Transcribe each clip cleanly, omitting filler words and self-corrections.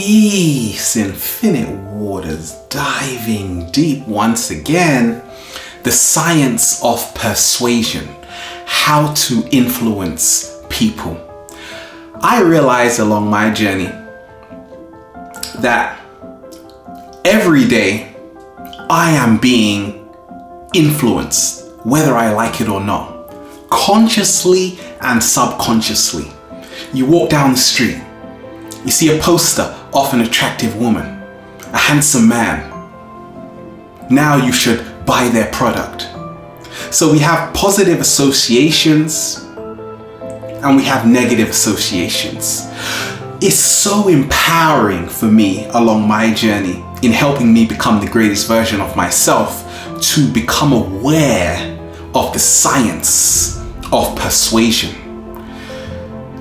Peace, infinite waters, diving deep once again. The science of persuasion, how to influence people. I realized along my journey that every day I am being influenced, whether I like it or not, consciously and subconsciously. You walk down the street, you see a poster of an attractive woman, a handsome man. Now you should buy their product. So we have positive associations and we have negative associations. It's so empowering for me along my journey in helping me become the greatest version of myself to become aware of the science of persuasion.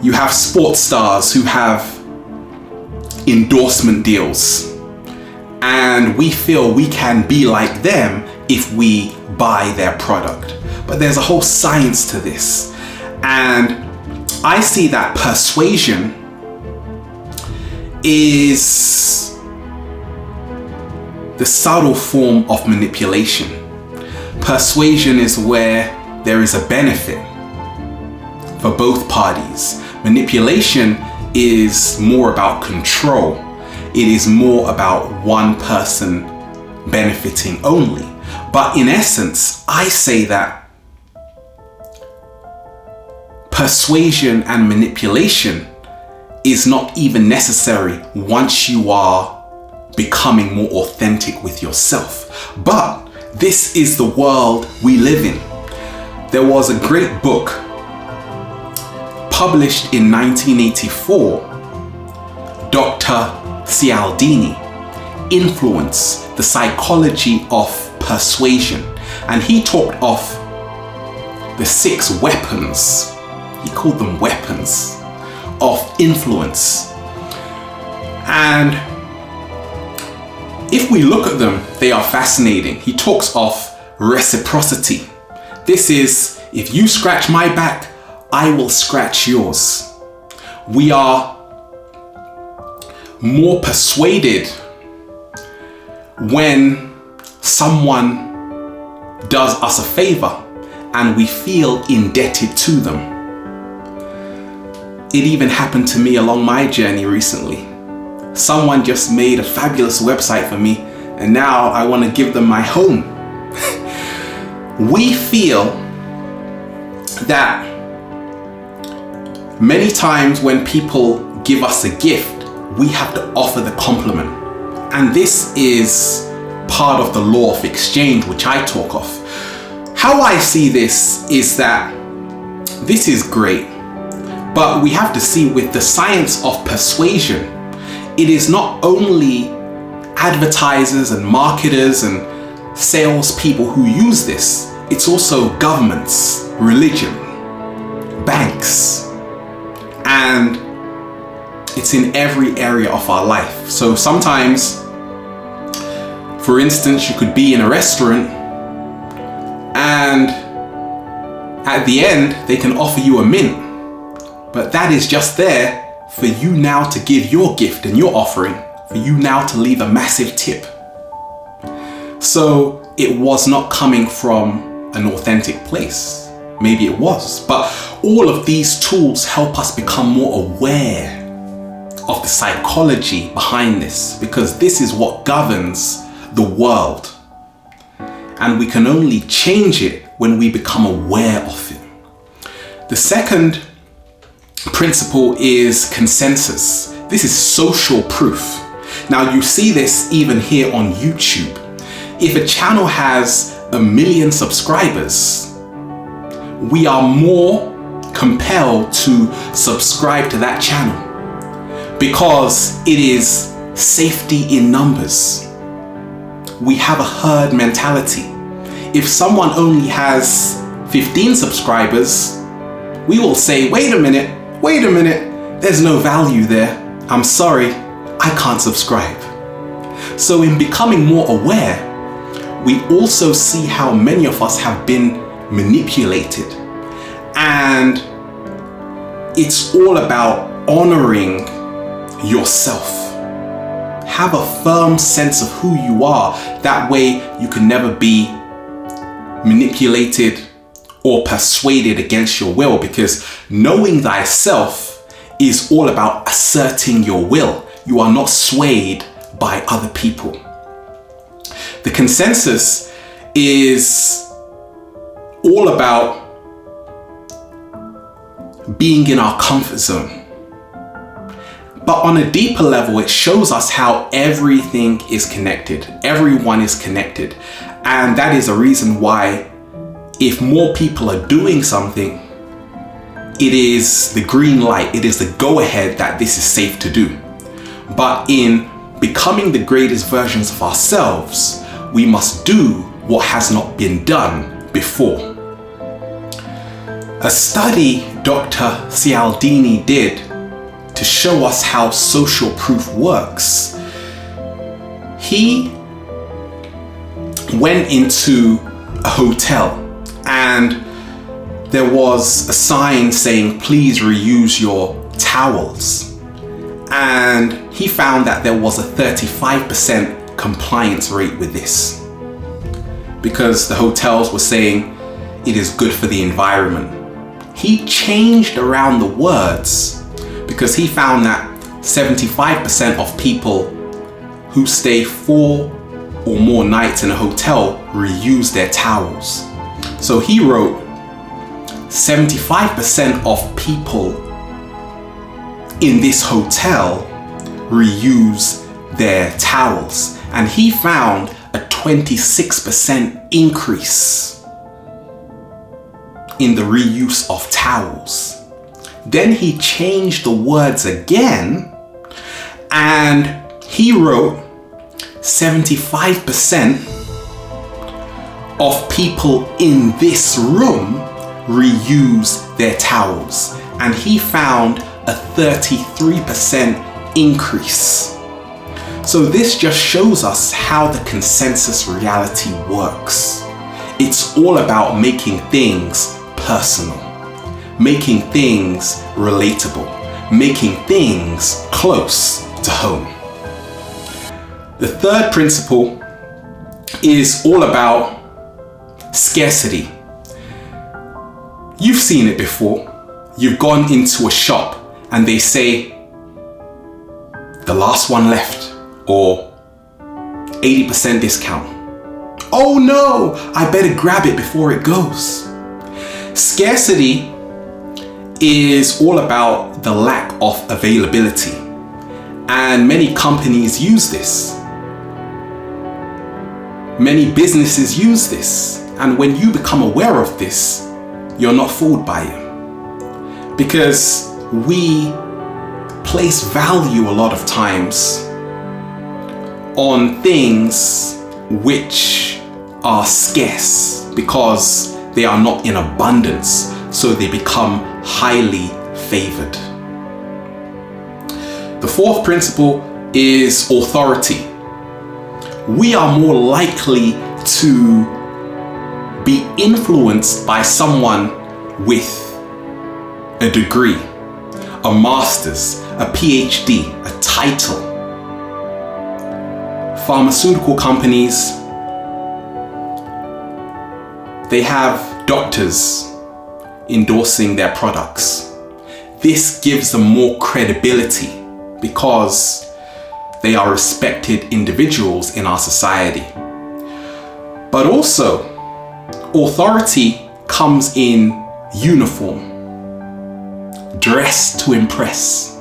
You have sports stars who have endorsement deals, and we feel we can be like them if we buy their product. But there's a whole science to this, and I see that persuasion is the subtle form of manipulation. Persuasion is where there is a benefit for both parties. Manipulation is more about control. It is more about one person benefiting only. But in essence, I say that persuasion and manipulation is not even necessary once you are becoming more authentic with yourself. But this is the world we live in. There was a great book published in 1984, Dr. Cialdini, Influence, the Psychology of Persuasion. And he talked of the 6 weapons, he called them weapons, of influence. And if we look at them, they are fascinating. He talks of reciprocity. This is, if you scratch my back, I will scratch yours. We are more persuaded when someone does us a favor and we feel indebted to them. It even happened to me along my journey recently. Someone just made a fabulous website for me, and now I want to give them my home. We feel that many times when people give us a gift, we have to offer the compliment. And this is part of the law of exchange, which I talk of. How I see this is that this is great, but we have to see with the science of persuasion, it is not only advertisers and marketers and salespeople who use this, it's also governments, religion, banks, and it's in every area of our life. So sometimes, for instance, you could be in a restaurant and at the end they can offer you a mint, but that is just there for you now to give your gift and your offering, for you now to leave a massive tip. So it was not coming from an authentic place. Maybe it was, but all of these tools help us become more aware of the psychology behind this, because this is what governs the world. And we can only change it when we become aware of it. The second principle is consensus. This is social proof. Now you see this even here on YouTube. If a channel has 1 million subscribers, we are more compelled to subscribe to that channel because it is safety in numbers. We have a herd mentality. If someone only has 15 subscribers, we will say, wait a minute, there's no value there. I'm sorry, I can't subscribe. So in becoming more aware, we also see how many of us have been manipulated. And it's all about honoring yourself. Have a firm sense of who you are. That way you can never be manipulated or persuaded against your will, because knowing thyself is all about asserting your will. You are not swayed by other people. The consensus is all about being in our comfort zone. But on a deeper level, it shows us how everything is connected. Everyone is connected. And that is a reason why if more people are doing something, it is the green light, it is the go-ahead that this is safe to do. But in becoming the greatest versions of ourselves, we must do what has not been done before. A study Dr. Cialdini did to show us how social proof works. He went into a hotel and there was a sign saying, please reuse your towels. And he found that there was a 35% compliance rate with this, because the hotels were saying it is good for the environment. He changed around the words because he found that 75% of people who stay 4 or more nights in a hotel reuse their towels. So he wrote 75% of people in this hotel reuse their towels, and he found a 26% increase in the reuse of towels. Then he changed the words again and he wrote 75% of people in this room reuse their towels, and he found a 33% increase. So this just shows us how the consensus reality works. It's all about making things personal, making things relatable, making things close to home. The third principle is all about scarcity. You've seen it before. You've gone into a shop and they say, the last one left, or 80% discount. Oh no, I better grab it before it goes. Scarcity is all about the lack of availability, and many companies use this. Many businesses use this, and when you become aware of this, you're not fooled by it, because we place value a lot of times on things which are scarce because they are not in abundance, so they become highly favored. The fourth principle is authority. We are more likely to be influenced by someone with a degree, a master's, a PhD, a title. Pharmaceutical companies, they have doctors endorsing their products. This gives them more credibility because they are respected individuals in our society. But also, authority comes in uniform, dressed to impress.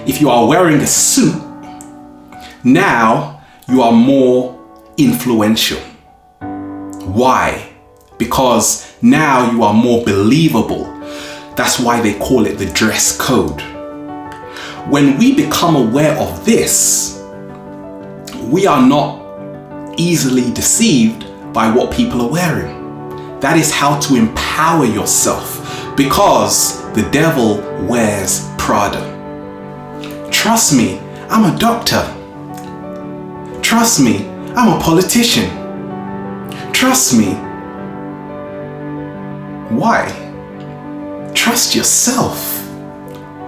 If you are wearing a suit, now you are more influential. Why? Because now you are more believable. That's why they call it the dress code. When we become aware of this, we are not easily deceived by what people are wearing. That is how to empower yourself, because the devil wears Prada. Trust me, I'm a doctor. Trust me, I'm a politician. Trust me. Why? Trust yourself.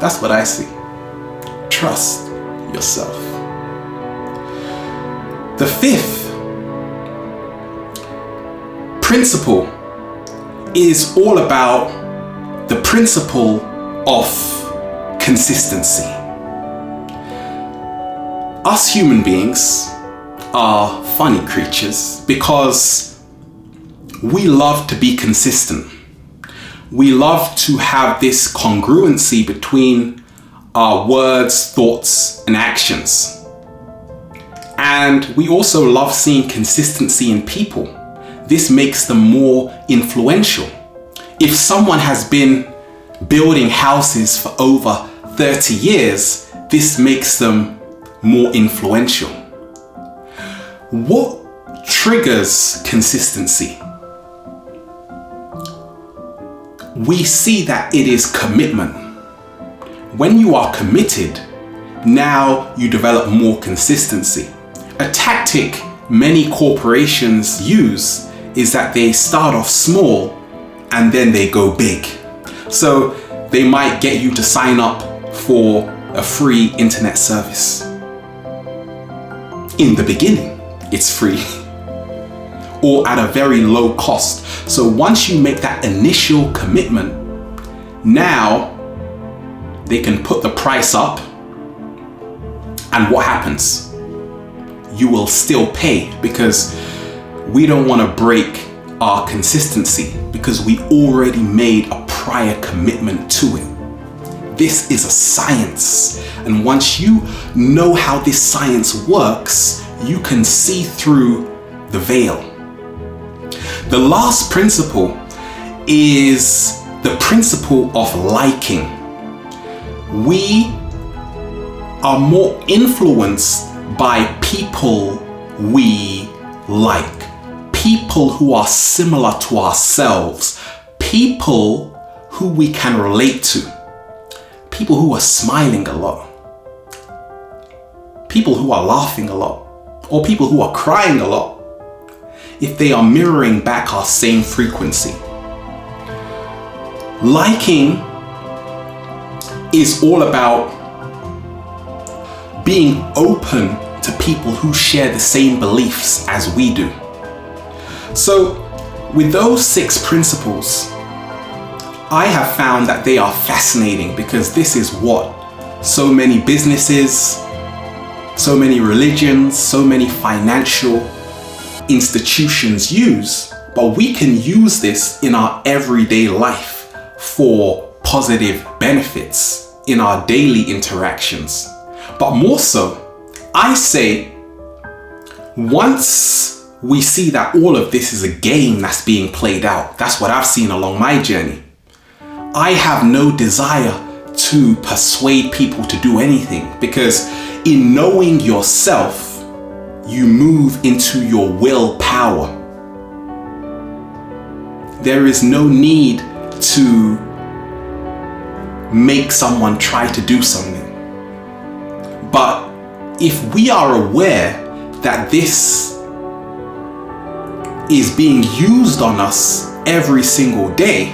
That's what I see. Trust yourself. The fifth principle is all about the principle of consistency. Us human beings are funny creatures because we love to be consistent. We love to have this congruency between our words, thoughts, and actions. And we also love seeing consistency in people. This makes them more influential. If someone has been building houses for over 30 years, this makes them more influential. What triggers consistency? We see that it is commitment. When you are committed, now you develop more consistency. A tactic many corporations use is that they start off small and then they go big. So they might get you to sign up for a free internet service. In the beginning, it's free or at a very low cost. So once you make that initial commitment, now they can put the price up, and what happens? You will still pay, because we don't want to break our consistency because we already made a prior commitment to it. This is a science, and once you know how this science works, you can see through the veil. The last principle is the principle of liking. We are more influenced by people we like, people who are similar to ourselves, people who we can relate to, people who are smiling a lot, people who are laughing a lot, or people who are crying a lot, if they are mirroring back our same frequency. Liking is all about being open to people who share the same beliefs as we do. So with those 6 principles, I have found that they are fascinating, because this is what so many businesses, so many religions, so many financial institutions use. But we can use this in our everyday life for positive benefits in our daily interactions. But more so, I say, once we see that all of this is a game that's being played out, that's what I've seen along my journey, I have no desire to persuade people to do anything, because in knowing yourself, you move into your willpower. There is no need to make someone try to do something. But if we are aware that this is being used on us every single day,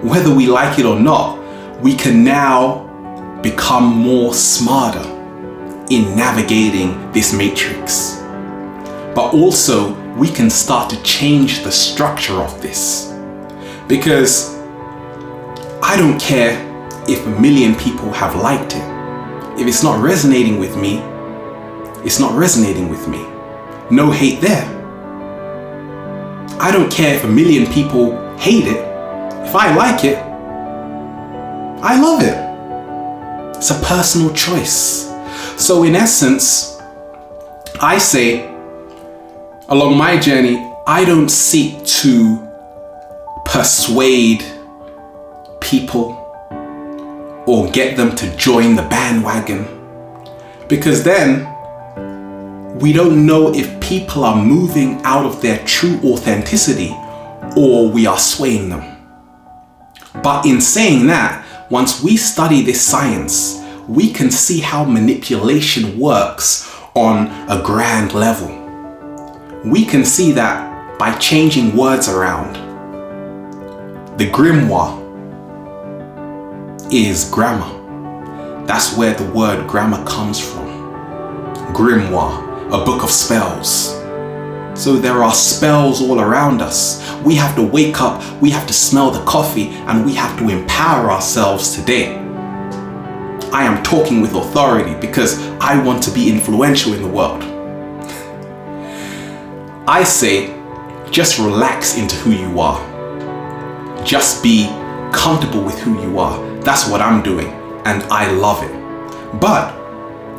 whether we like it or not, we can now become more smarter in navigating this matrix. But also, we can start to change the structure of this. Because I don't care if 1 million people have liked it. If it's not resonating with me, it's not resonating with me. No hate there. I don't care if 1 million people hate it. If I like it, I love it. It's a personal choice. So in essence, I say, along my journey, I don't seek to persuade people or get them to join the bandwagon, because then we don't know if people are moving out of their true authenticity or we are swaying them. But in saying that, once we study this science, we can see how manipulation works on a grand level. We can see that by changing words around. The grimoire is grammar. That's where the word grammar comes from. Grimoire. a book of spells. So there are spells all around us. We have to wake up, we have to smell the coffee, and we have to empower ourselves today. I am talking with authority because I want to be influential in the world. I say, just relax into who you are. Just be comfortable with who you are. That's what I'm doing, and I love it. But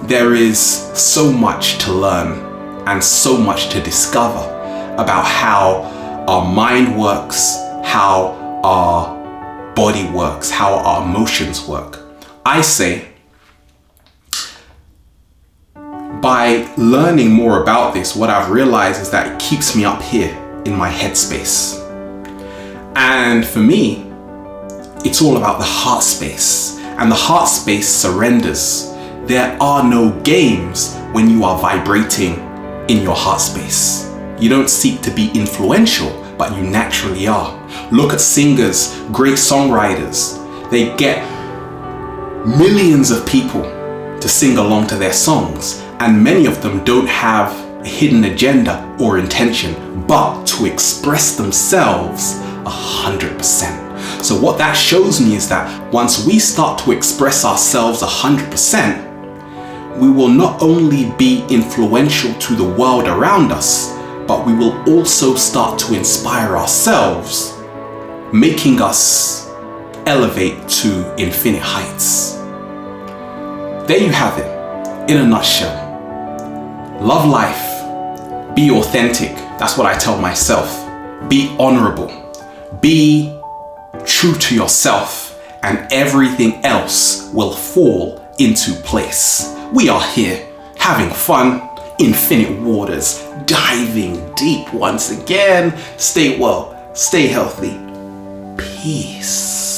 there is so much to learn and so much to discover about how our mind works, how our body works, how our emotions work. I say, by learning more about this, what I've realized is that it keeps me up here in my headspace. And for me, it's all about the heart space. And the heart space surrenders. There are no games when you are vibrating in your heart space. You don't seek to be influential, but you naturally are. Look at singers, great songwriters. They get millions of people to sing along to their songs, and many of them don't have a hidden agenda or intention, but to express themselves 100%. So what that shows me is that once we start to express ourselves 100%, we will not only be influential to the world around us, but we will also start to inspire ourselves, making us elevate to infinite heights. There you have it, in a nutshell. Love life, be authentic. That's what I tell myself. Be honorable, be true to yourself, and everything else will fall into place. We are here having fun, infinite waters, diving deep once again. Stay well, stay healthy. Peace.